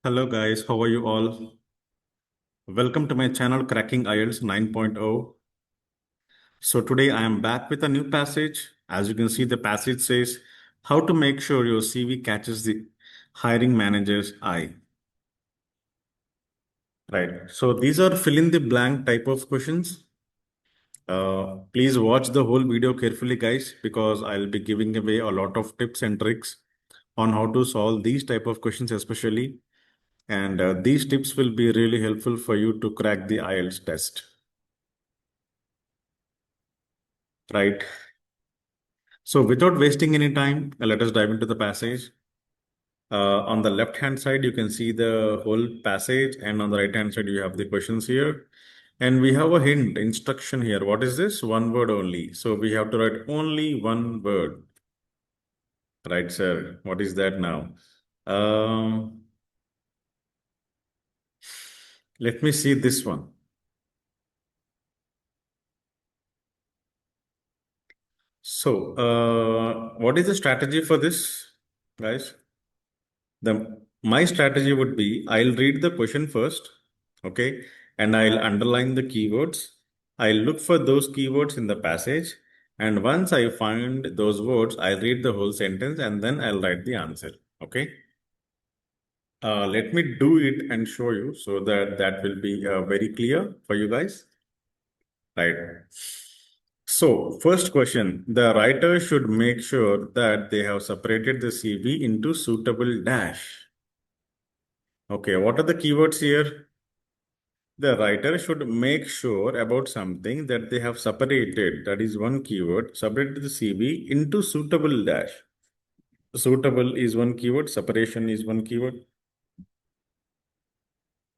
Hello guys, how are you all? Welcome to my channel Cracking IELTS 9.0. So today I am back with a new passage. As you can see, the passage says how to make sure your CV catches the hiring manager's eye. Right. So these are fill in the blank type of questions. Please watch the whole video carefully, guys, because I'll be giving away a lot of tips and tricks on how to solve these type of questions, especially. And these tips will be really helpful for you to crack the IELTS test. Right. So without wasting any time, let us dive into the passage. On the left hand side, you can see the whole passage, and on the right hand side, you have the questions here. And we have a hint, instruction here. What is this? One word only. So we have to write only one word. Right, sir. What is that now? Um, Let me see this one. So, what is the strategy for this, guys? My strategy would be I'll read the question first, okay, and I'll underline the keywords. I'll look for those keywords in the passage, and once I find those words, I'll read the whole sentence and then I'll write the answer. Okay. Let me do it and show you so that that will be very clear for you guys. Right. So, first question, the writer should make sure that they have separated the CV into suitable dash. Okay, what are the keywords here? The writer should make sure about something that they have separated. That is one keyword. Separated the CV into suitable dash. Suitable is one keyword. Separation is one keyword.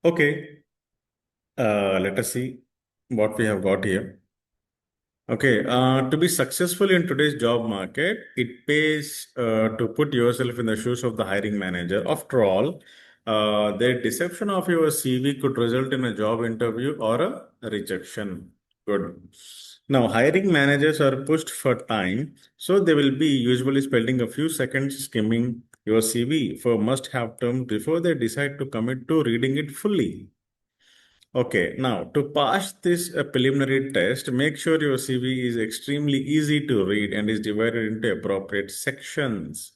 Okay. Let us see what we have got here. Okay, to be successful in today's job market, it pays to put yourself in the shoes of the hiring manager. After all, the deception of your CV could result in a job interview or a rejection. Good. Now, hiring managers are pushed for time, so they will be usually spending a few seconds skimming your CV for must-have terms before they decide to commit to reading it fully. Okay, now to pass this preliminary test, make sure your CV is extremely easy to read and is divided into appropriate sections.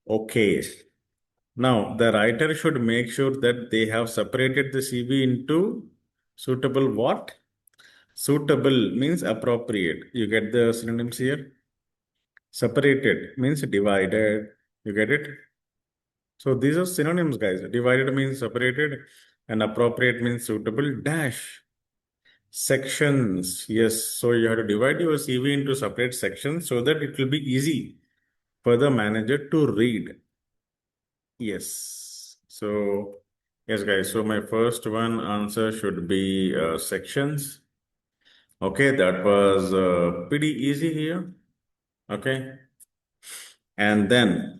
Okay, now the writer should make sure that they have separated the CV into suitable what? Suitable means appropriate. You get the synonyms here? Separated means divided. You get it? So these are synonyms, guys. Divided means separated and appropriate means suitable dash. Sections, yes. So you have to divide your CV into separate sections so that it will be easy for the manager to read. Yes. So, yes, guys. So my first one answer should be sections. Okay, that was pretty easy here. Okay. And then,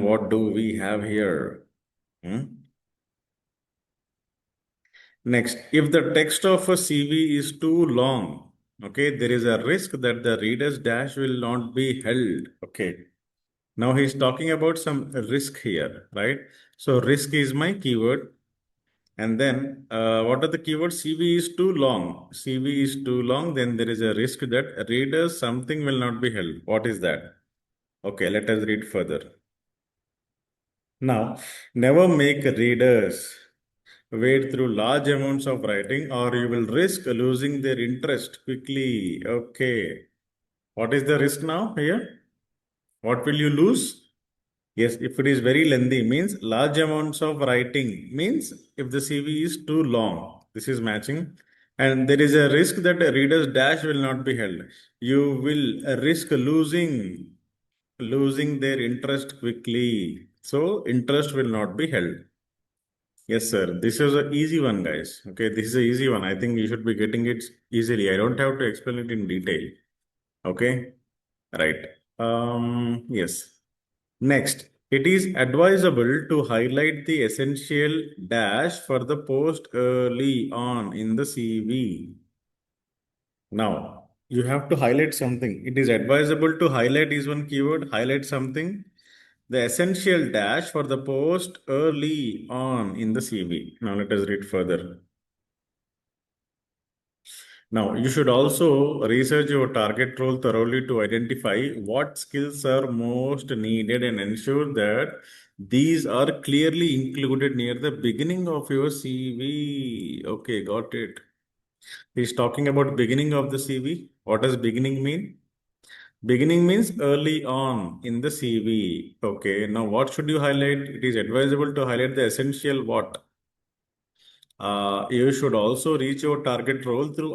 what do we have here? Hmm? Next, if the text of a CV is too long, okay, there is a risk that the reader's dash will not be held. Okay. Now he's talking about some risk here, right? So risk is my keyword. And then what are the keywords? CV is too long. CV is too long. Then there is a risk that readers something will not be held. What is that? Okay, let us read further. Now, never make readers wade through large amounts of writing or you will risk losing their interest quickly. Okay. What is the risk now here? What will you lose? Yes, if it is very lengthy, means large amounts of writing, means if the CV is too long, this is matching. And there is a risk that a reader's dash will not be held. You will risk losing their interest quickly. So interest will not be held. Yes, sir. This is an easy one, guys. Okay, this is an easy one. I think you should be getting it easily. I don't have to explain it in detail. Okay, right. Yes. Next, it is advisable to highlight the essential dash for the post early on in the CV. Now, you have to highlight something. It is advisable to highlight is one keyword, highlight something. the essential dash for the post early on in the CV. Now let us read further. Now, you should also research your target role thoroughly to identify what skills are most needed and ensure that these are clearly included near the beginning of your CV. Okay, got it. He's talking about beginning of the CV. What does beginning mean? Beginning means early on in the CV. Okay, now what should you highlight? It is advisable to highlight the essential what? You should also reach your target role through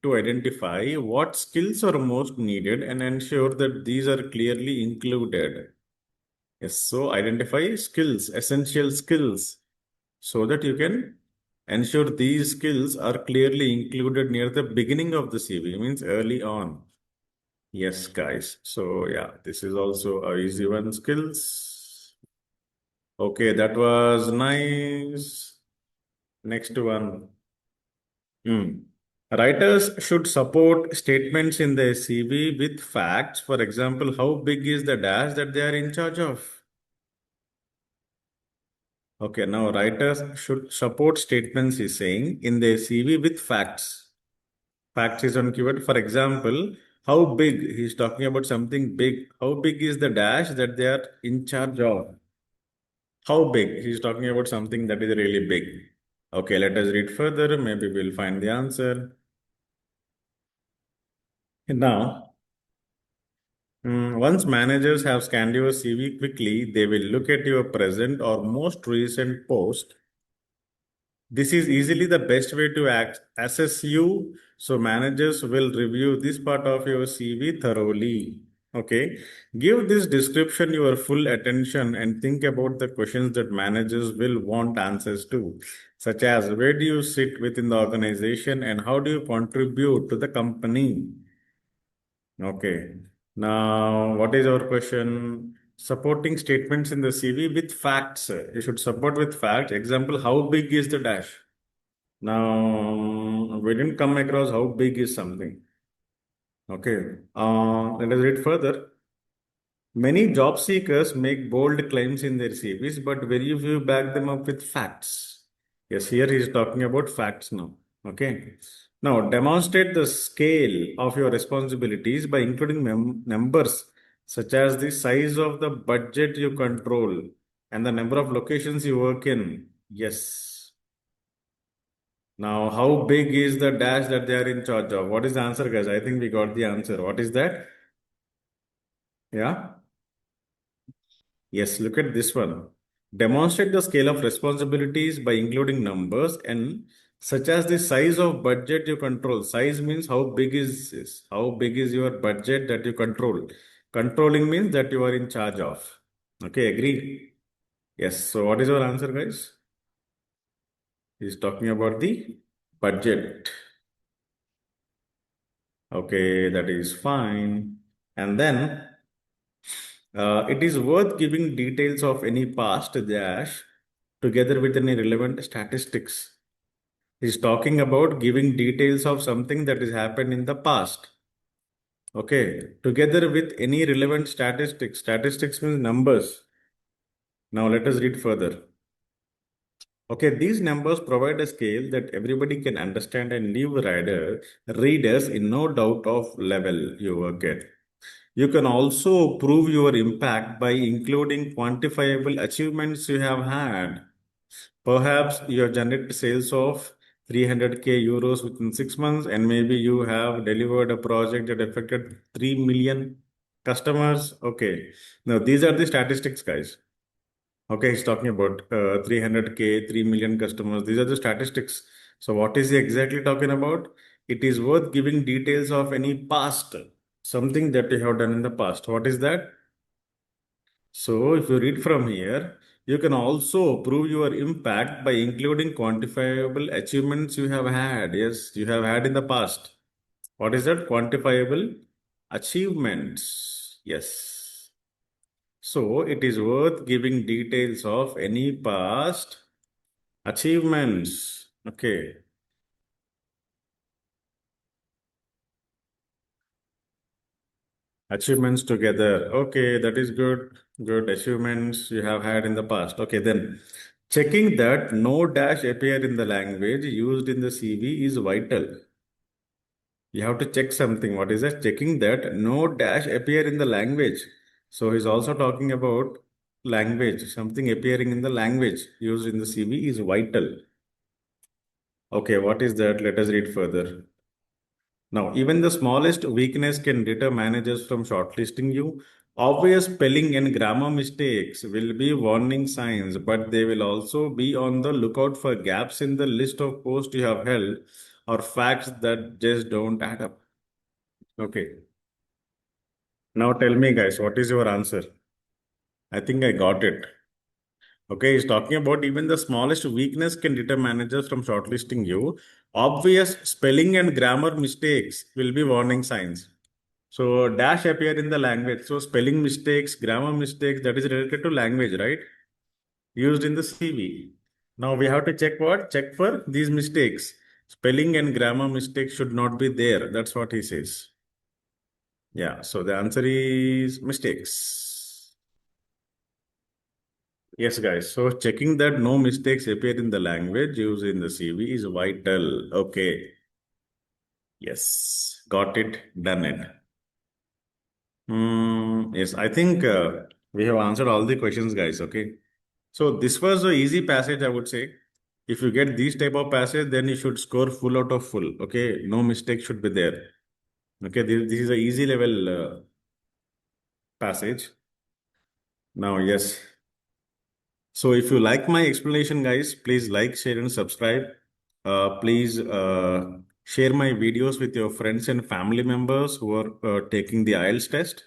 to identify what skills are most needed and ensure that these are clearly included. Yes, so identify skills, essential skills, so that you can ensure these skills are clearly included near the beginning of the CV, means early on. Yes, guys. So yeah, this is also a easy one. Skills. Okay, that was nice. Next one. Hmm. Writers should support statements in their CV with facts. For example, how big is the dash that they are in charge of? Okay, now writers should support statements, is saying, in their CV with facts. Facts is one keyword. For example, how big? He's talking about something big. How big is the dash that they are in charge of? How big? He's talking about something that is really big. Okay, let us read further. Maybe we'll find the answer. Now, once managers have scanned your CV quickly, they will look at your present or most recent post. This is easily the best way to assess you. So managers will review this part of your CV thoroughly. Okay. Give this description your full attention and think about the questions that managers will want answers to, such as where do you sit within the organization and how do you contribute to the company? Okay. Now, what is our question? Supporting statements in the CV with facts. You should support with facts. Example, how big is the dash? Now, we didn't come across how big is something. Okay. Let us read further. Many job seekers make bold claims in their CVs, but very few back them up with facts. Yes, here he is talking about facts now. Okay. Now, demonstrate the scale of your responsibilities by including numbers such as the size of the budget you control and the number of locations you work in. Yes. Now, how big is the dash that they are in charge of? What is the answer, guys? I think we got the answer. What is that? Yeah. Yes, look at this one. Demonstrate the scale of responsibilities by including numbers and such as the size of budget you control. Size means how big is this? How big is your budget that you control? Controlling means that you are in charge of. Okay, agree? Yes. So what is your answer, guys? He's talking about the budget. Okay, that is fine. And then it is worth giving details of any past dash together with any relevant statistics. He's talking about giving details of something that has happened in the past. Okay, together with any relevant statistics. Statistics means numbers. Now let us read further. Okay, these numbers provide a scale that everybody can understand and leave readers in no doubt of level you work at. You can also prove your impact by including quantifiable achievements you have had. Perhaps you have generated sales of 300k euros within 6 months, and maybe you have delivered a project that affected 3 million customers. Okay, now these are the statistics, guys. Okay, he's talking about 300k, 3 million customers. These are the statistics. So, what is he exactly talking about? It is worth giving details of any past, something that you have done in the past. What is that? So, if you read from here, you can also prove your impact by including quantifiable achievements you have had. Yes, you have had in the past. What is that? Quantifiable achievements. Yes. So, it is worth giving details of any past achievements. Okay. Achievements together. Okay, that is good. Good achievements you have had in the past. Okay, then checking that no dash appear in the language used in the CV is vital. You have to check something. What is that? Checking that no dash appear in the language. So he's also talking about language. Something appearing in the language used in the CV is vital. Okay, what is that? Let us read further. Now, even the smallest weakness can deter managers from shortlisting you. Obvious spelling and grammar mistakes will be warning signs, but they will also be on the lookout for gaps in the list of posts you have held or facts that just don't add up. Okay. Now tell me, guys, what is your answer? I think I got it. Okay, he's talking about even the smallest weakness can deter managers from shortlisting you. Obvious spelling and grammar mistakes will be warning signs. So dash appear in the language. So spelling mistakes, grammar mistakes, that is related to language, right? Used in the CV. Now we have to check what? Check for these mistakes. Spelling and grammar mistakes should not be there. That's what he says. Yeah. So the answer is mistakes. Yes, guys. So checking that no mistakes appear in the language used in the CV is vital. Okay. Yes. Got it. Done it. Yes, I think we have answered all the questions, guys. Okay. So this was a easy passage, I would say. If you get these type of passage, then you should score full out of full. Okay. No mistake should be there. Okay. This is a easy level passage. Now, yes. So if you like my explanation, guys, please like, share, and subscribe. Please share my videos with your friends and family members who are taking the IELTS test.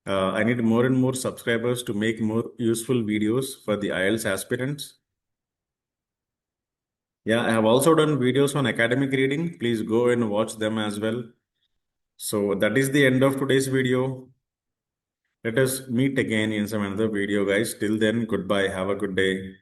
I need more and more subscribers to make more useful videos for the IELTS aspirants. Yeah, I have also done videos on academic reading. Please go and watch them as well. So that is the end of today's video. Let us meet again in some another video, guys. Till then, goodbye. Have a good day.